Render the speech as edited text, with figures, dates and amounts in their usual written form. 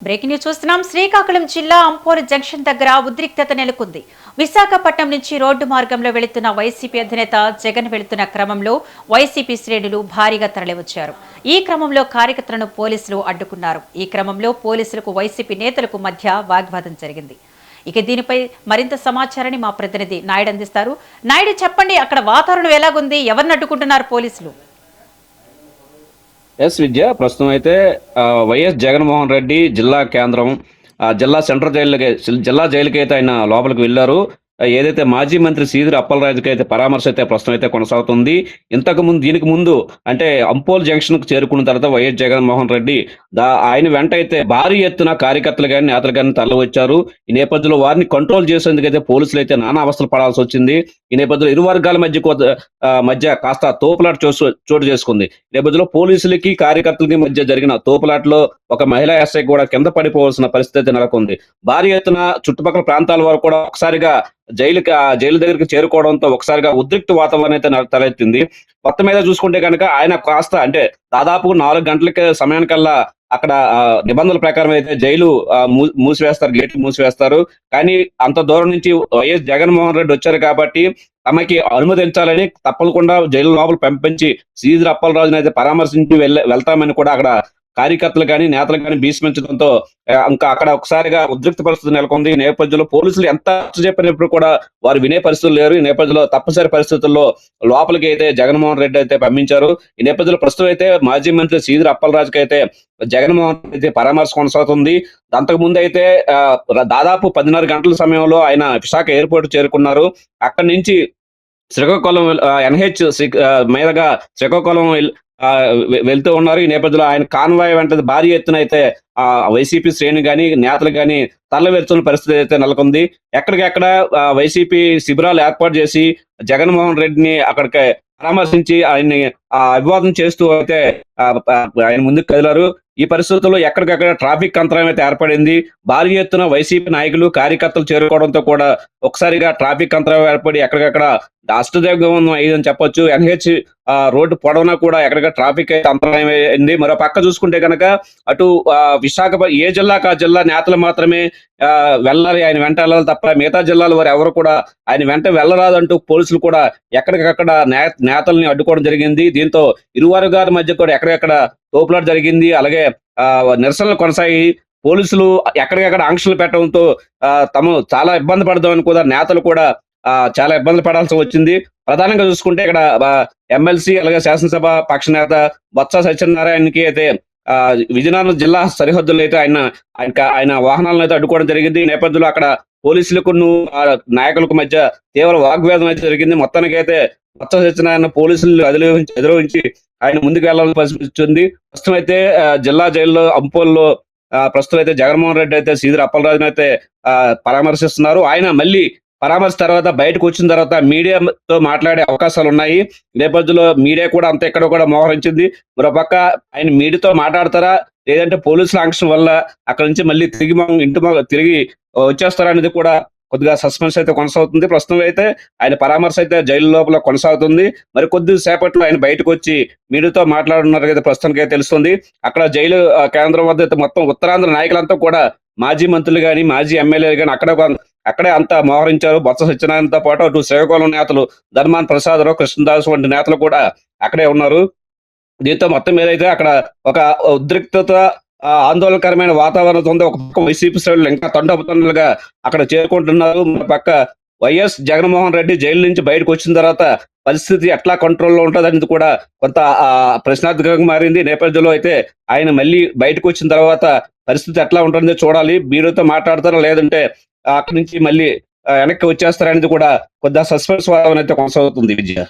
Breaking news చూస్తున్నాం. శ్రీకాకుళం జిల్లా Ampolu junction దగ్గర ఉద్రిక్తత నెలకొంది. విశాఖపట్నం నుంచి రోడ్డు మార్గంలో వెళుతున్న వైసీపీ అధినేత జగన్ వెళుతున్న క్రమంలో వైసీపీ శ్రేణులు భారీగా తరలివచ్చారు. ఈ క్రమంలో కార్యకర్తలను పోలీసులు అడ్డుకున్నారు. ఈ క్రమంలో పోలీసులకు వైసీపీ నేతలకు మధ్య వాగ్వాదం జరిగింది. ఇక దీనిపై మరింత సమాచారాన్ని మా ప్రతినిధి నాయుడు అందిస్తారు. నాయుడు, చెప్పండి, అక్కడ వాతావరణం ఎలాగుంది? ఎవరిని అడ్డుకుంటున్నారు పోలీసులు? విద్య, ప్రస్తుతం అయితే వైఎస్ జగన్మోహన్ రెడ్డి జిల్లా కేంద్రం జిల్లా సెంట్రల్ జిల్లా జైలుకి అయితే ఆయన లోపలికి వెళ్లారు. ఏదైతే మాజీ మంత్రి సీదిరి అప్పలరాజుకి అయితే పరామర్శ అయితే ప్రస్తుతం అయితే కొనసాగుతుంది. దీనికి ముందు అంటే అంపోల్ జంక్షన్ కు చేరుకున్న తర్వాత వైఎస్ జగన్మోహన్ రెడ్డి ఆయన వెంట అయితే భారీ ఎత్తున కార్యకర్తలు కానీ నేతలు కానీ తరలివచ్చారు. ఈ నేపథ్యంలో వారిని కంట్రోల్ చేసేందుకైతే పోలీసులు అయితే నానా అవస్థలు పడాల్సి వచ్చింది. ఈ నేపథ్యంలో ఇరు వర్గాల మధ్య కాస్త తోపులాట చోటు చేసుకుంది. ఈ నేపథ్యంలో పోలీసులకి కార్యకర్తలకి మధ్య జరిగిన తోపులాటలో ఒక మహిళా ఎస్ఐ కూడా కింద పడిపోవాల్సిన పరిస్థితి నెలకొంది. భారీ ఎత్తున చుట్టుపక్కల ప్రాంతాల వారు కూడా ఒకసారిగా జైలు దగ్గరికి చేరుకోవడంతో ఒకసారిగా ఉద్రిక్త వాతావరణం అయితే తలెత్తింది. మొత్తం మీద చూసుకుంటే కనుక ఆయన కాస్త అంటే దాదాపు 4 గంటలకి సమయానికల్లా అక్కడ నిబంధనల ప్రకారం అయితే జైలు మూసివేస్తారు, గేట్లు మూసివేస్తారు. కానీ అంత దూరం నుంచి వైఎస్ జగన్మోహన్ రెడ్డి వచ్చారు కాబట్టి తమకి అనుమతించాలని తప్పకుండా జైలు లోపల పంపించి సీదిరి అప్పలరాజుని అయితే పరామర్శించి వెళ్తామని కూడా అక్కడ కార్యకర్తలు కానీ నేతలు కానీ భీష్మించడంతో ఇంకా అక్కడ ఒకసారిగా ఉద్రిక్త పరిస్థితి నెలకొంది. ఈ నేపథ్యంలో పోలీసులు ఎంత చెప్పినప్పుడు కూడా వారు వినే పరిస్థితులు లేరు. ఈ నేపథ్యంలో తప్పనిసరి పరిస్థితుల్లో లోపలికి అయితే జగన్మోహన్ రెడ్డి అయితే పంపించారు. ఈ నేపథ్యంలో ప్రస్తుతం అయితే మాజీ మంత్రి సీదిరి అప్పలరాజుకి అయితే జగన్మోహన్ రెడ్డి అయితే పరామర్శ కొనసాగుతుంది. అంతకు ముందు అయితే దాదాపు 10:30 గంటల సమయంలో ఆయన విశాఖ ఎయిర్పోర్ట్ చేరుకున్నారు. అక్కడి నుంచి శ్రీకాకుళం NH మీదుగా శ్రీకాకుళం వెళ్తూ ఉన్నారు. ఈ నేపథ్యంలో ఆయన కాన్వాయ్ వెంట భారీ ఎత్తున అయితే వైసీపీ శ్రేణి కానీ నేతలు కానీ తరలి వెళ్తున్న పరిస్థితి అయితే నెలకొంది. ఎక్కడికెక్కడ వైసీపీ శిబిరాలు ఏర్పాటు చేసి జగన్మోహన్ రెడ్డిని అక్కడికి పరామర్శించి ఆయన్ని అభివాదం చేస్తూ అయితే ఆయన ముందుకు కదిలారు. ఈ పరిస్థితుల్లో ఎక్కడికక్కడ ట్రాఫిక్ అంతరాయం అయితే ఏర్పడింది. భారీ ఎత్తున వైసీపీ నాయకులు కార్యకర్తలు చేరుకోవడంతో కూడా ఒకసారిగా ట్రాఫిక్ అంతరాయం ఏర్పడి ఎక్కడికక్కడ అష్టదిగ్గం అయ్యిందని చెప్పొచ్చు. NH రోడ్డు పొడవునా కూడా ఎక్కడికక్కడ ట్రాఫిక్ అయితే అంతరాయం అయింది. మరో పక్క చూసుకుంటే కనుక అటు విశాఖపట్నం ఏ జిల్లాకు ఆ జిల్లా నేతలు మాత్రమే వెళ్ళాలి, ఆయన వెంట వెళ్ళాలి తప్ప మిగతా జిల్లాల వారు ఎవరు కూడా ఆయన వెంట వెళ్ళరాదంటూ పోలీసులు కూడా ఎక్కడికక్కడ నేతల్ని అడ్డుకోవడం జరిగింది. దీంతో ఇరువారు గారి మధ్య కూడా ఎక్కడికక్కడ తోపులాట జరిగింది. అలాగే నిరసనలు కొనసాగి పోలీసులు ఎక్కడికక్కడ ఆంక్షలు పెట్టడంతో తాము చాలా ఇబ్బంది పడదామని కూడా నేతలు కూడా చాలా ఇబ్బంది పడాల్సి వచ్చింది. ప్రధానంగా చూసుకుంటే ఇక్కడ ఎమ్మెల్సీ అలాగే శాసనసభ పక్ష నేత బొత్స సత్యనారాయణకి అయితే విజయనగరం జిల్లా సరిహద్దుల్లో అయితే ఆయన వాహనాలను అయితే అడ్డుకోవడం జరిగింది. ఈ నేపథ్యంలో అక్కడ పోలీసులకు నాయకులకు మధ్య తీవ్ర వాగ్వాదం అయితే జరిగింది. మొత్తానికి అయితే బొత్స సత్యనారాయణ పోలీసులు ఎదురొంచి ఆయన ముందుకు వెళ్లాలని పరిస్థితి. ప్రస్తుతం అయితే జిల్లా జైల్లో అంపోల్లో ప్రస్తుతం అయితే జగన్మోహన్ రెడ్డి అయితే సీదిరి అప్పలరాజుని అయితే పరామర్శిస్తున్నారు. ఆయన మళ్ళీ పరామర్శ తర్వాత బయటకు వచ్చిన తర్వాత మీడియాతో మాట్లాడే అవకాశాలు ఉన్నాయి. నేపథ్యంలో మీడియా కూడా అంత ఎక్కడ కూడా మోహరించింది. మరోపక్క ఆయన మీడియాతో మాట్లాడతారా లేదంటే పోలీసుల ఆంక్షల వల్ల అక్కడ నుంచి మళ్ళీ తిరిగి వచ్చేస్తారా అనేది కూడా కొద్దిగా సస్పెన్స్ అయితే కొనసాగుతుంది. ప్రస్తుతం అయితే ఆయన పరామర్శ అయితే జైలు లోపల కొనసాగుతుంది. మరి కొద్ది సేపట్లో ఆయన బయటకు వచ్చి మీడియాతో మాట్లాడుతున్నారు కదా ప్రస్తుతానికి అయితే తెలుస్తుంది. అక్కడ జైలు కేంద్రం వద్ద మొత్తం ఉత్తరాంధ్ర నాయకులంతా కూడా మాజీ మంత్రులు కానీ మాజీ ఎమ్మెల్యేలు కానీ అక్కడే అంతా మోహరించారు. బొత్స సత్యనారాయణతో పాటు అటు శ్రీకాకుళం నేతలు ధర్మాన్ ప్రసాదరావు, కృష్ణదాస్ వంటి నేతలు కూడా అక్కడే ఉన్నారు. దీంతో మొత్తం మీద అయితే అక్కడ ఒక ఉద్రిక్తత ఆందోళనకరమైన వాతావరణంతో ఉంది. ఒక పక్క వైసీపీ శ్రేణులు ఇంకా తండోపతండాలుగా అక్కడ చేరుకుంటున్నారు. పక్క వైఎస్ జగన్మోహన్ రెడ్డి జైలు నుంచి బయటకు వచ్చిన తర్వాత పరిస్థితి ఎట్లా కంట్రోల్లో ఉంటుందనేది కూడా కొంత ప్రశ్నార్థకంగా మారింది. నేపథ్యంలో అయితే ఆయన మళ్ళీ బయటకు వచ్చిన తర్వాత పరిస్థితి ఎట్లా ఉంటుందో చూడాలి. మీడియాతో మాట్లాడతారా లేదంటే అక్కడి నుంచి మళ్ళీ వెనక్కి వచ్చేస్తారనేది కూడా కొద్దిగా సస్పెన్స్ వాతావరణం అయితే కొనసాగుతుంది. విజయ.